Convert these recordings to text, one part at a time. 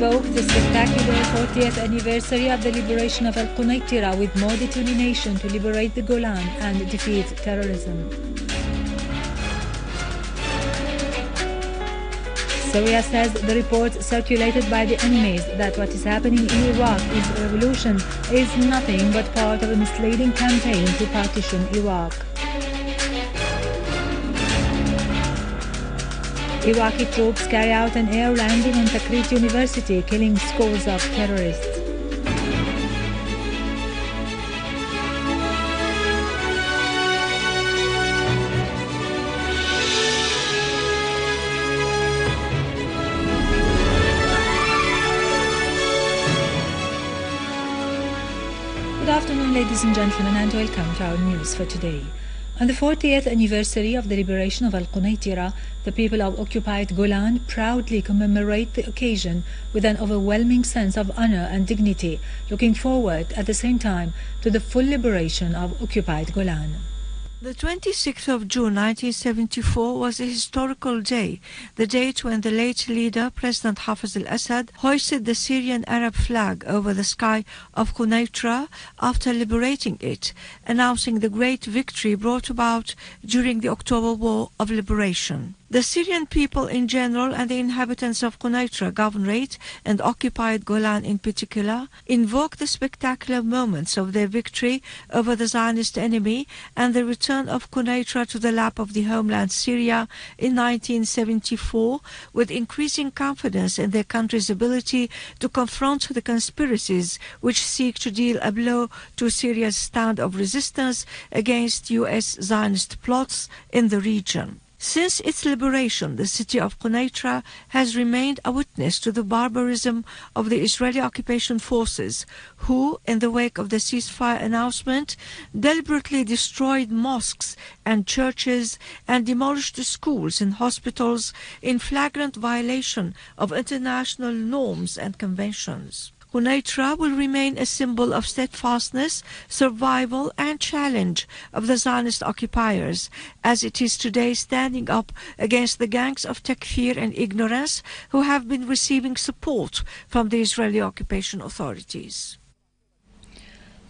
invoked the spectacular 40th anniversary of the liberation of al-Quneitra with more determination to liberate the Golan and defeat terrorism. Syria says the reports circulated by the enemies that what is happening in Iraq is a revolution is nothing but part of a misleading campaign to partition Iraq. Iraqi troops carry out an air landing on Patriots University, killing scores of terrorists. Good afternoon, ladies and gentlemen, and welcome to our news for today. On the 40th anniversary of the liberation of al-Quneitra, the people of occupied Golan proudly commemorate the occasion with an overwhelming sense of honor and dignity, looking forward at the same time to the full liberation of occupied Golan. The 26th of June 1974 was a historical day, the date when the late leader, President al-Assad, hoisted the Syrian Arab flag over the sky of Quneitra after liberating it, announcing the great victory brought about during the October War of Liberation. The Syrian people in general and the inhabitants of Quneitra Governorate and occupied Golan in particular invoke the spectacular moments of their victory over the Zionist enemy and the return of Quneitra to the lap of the homeland Syria in 1974 with increasing confidence in their country's ability to confront the conspiracies which seek to deal a blow to Syria's stand of resistance against U.S. Zionist plots in the region. Since its liberation, the city of Quneitra has remained a witness to the barbarism of the Israeli occupation forces, who, in the wake of the ceasefire announcement, deliberately destroyed mosques and churches and demolished schools and hospitals in flagrant violation of international norms and conventions. Quneitra will remain a symbol of steadfastness, survival and challenge of the Zionist occupiers, as it is today standing up against the gangs of takfir and ignorance who have been receiving support from the Israeli occupation authorities.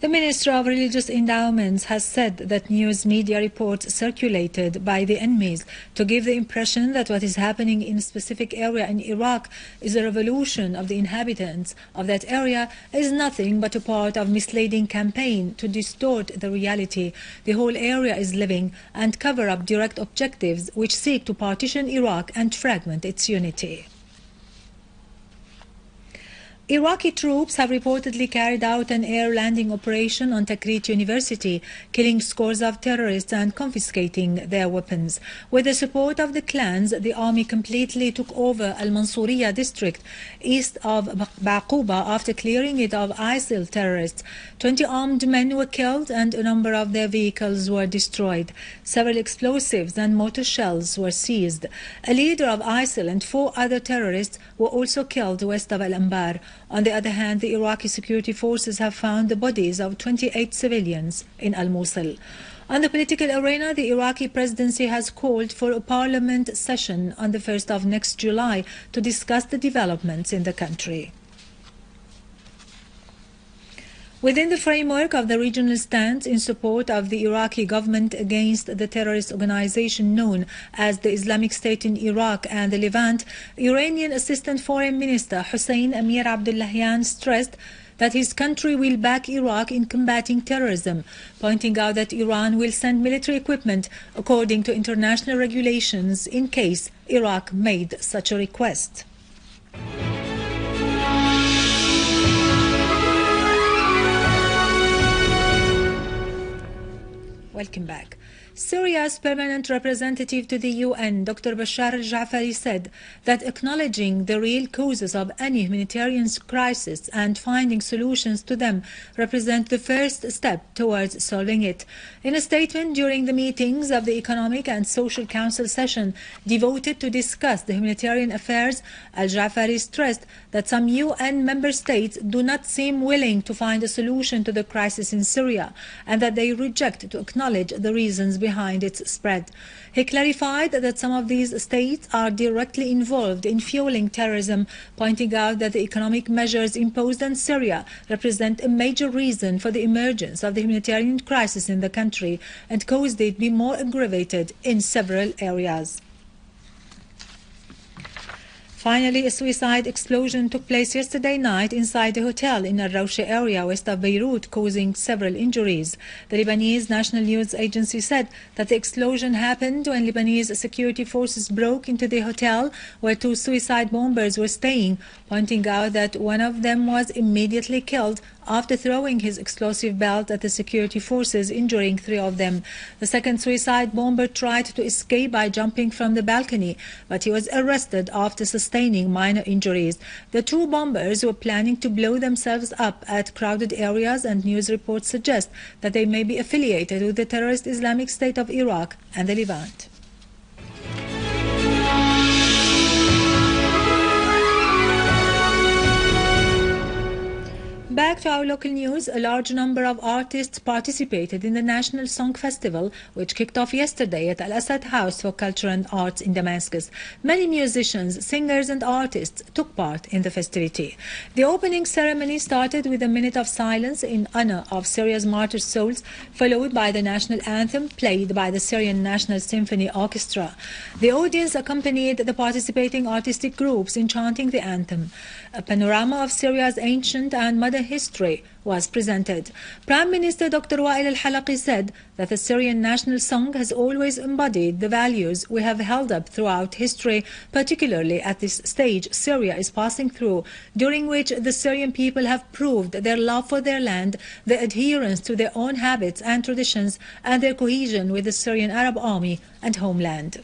The Minister of Religious Endowments has said that news media reports circulated by the enemies to give the impression that what is happening in a specific area in Iraq is a revolution of the inhabitants of that area is nothing but a part of misleading campaign to distort the reality the whole area is living and cover up direct objectives which seek to partition Iraq and fragment its unity. Iraqi troops have reportedly carried out an air landing operation on Patriots University, killing scores of terrorists and confiscating their weapons. With the support of the clans, the army completely took over al-Mansouriya district east of Baqouba after clearing it of ISIL terrorists. 20 armed men were killed and a number of their vehicles were destroyed. Several explosives and mortar shells were seized. A leader of ISIL and 4 other terrorists were also killed west of Al-Anbar. On the other hand, the Iraqi security forces have found the bodies of 28 civilians in Al-Mosul. On the political arena, the Iraqi presidency has called for a parliament session on the 1st of next July to discuss the developments in the country. Within the framework of the regional stance in support of the Iraqi government against the terrorist organization known as the Islamic State in Iraq and the Levant, Iranian Assistant Foreign Minister Hussein Amir Abdullahian stressed that his country will back Iraq in combating terrorism, pointing out that Iran will send military equipment according to international regulations in case Iraq made such a request. Welcome back. Syria's permanent representative to the UN, Dr. Bashar al-Jaafari, said that acknowledging the real causes of any humanitarian crisis and finding solutions to them represent the first step towards solving it. In a statement during the meetings of the Economic and Social Council session devoted to discuss the humanitarian affairs, al-Jaafari stressed that some UN member states do not seem willing to find a solution to the crisis in Syria and that they reject to acknowledge the reasons behind its spread. He clarified that some of these states are directly involved in fueling terrorism, pointing out that the economic measures imposed on Syria represent a major reason for the emergence of the humanitarian crisis in the country and caused it to be more aggravated in several areas. Finally, a suicide explosion took place yesterday night inside a hotel in al-Rawsha area west of Beirut, causing several injuries. The Lebanese National News Agency said that the explosion happened when Lebanese security forces broke into the hotel where two suicide bombers were staying, pointing out that one of them was immediately killed after throwing his explosive belt at the security forces, injuring three of them. The second suicide bomber tried to escape by jumping from the balcony, but he was arrested after sustaining minor injuries. The two bombers were planning to blow themselves up at crowded areas, and news reports suggest that they may be affiliated with the terrorist Islamic State of Iraq and the Levant. Back to our local news, a large number of artists participated in the National Song Festival, which kicked off yesterday at al-Assad House for Culture and Arts in Damascus. Many musicians, singers and artists took part in the festivity. The opening ceremony started with a minute of silence in honor of Syria's martyr souls, followed by the national anthem played by the Syrian National Symphony Orchestra. The audience accompanied the participating artistic groups in chanting the anthem. A panorama of Syria's ancient and modern history was presented. Prime Minister Dr. Wael al-Halaqi said that the Syrian national song has always embodied the values we have held up throughout history, particularly at this stage Syria is passing through, during which the Syrian people have proved their love for their land, their adherence to their own habits and traditions, and their cohesion with the Syrian Arab army and homeland.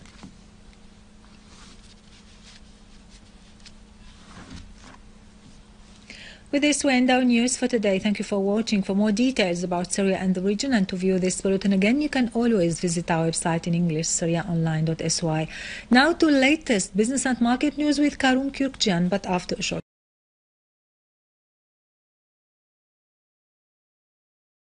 With this, we end our news for today. Thank you for watching. For more details about Syria and the region and to view this bulletin again, you can always visit our website in English, syriaonline.sy. Now to latest business and market news with Karun Kürkcan, but after a short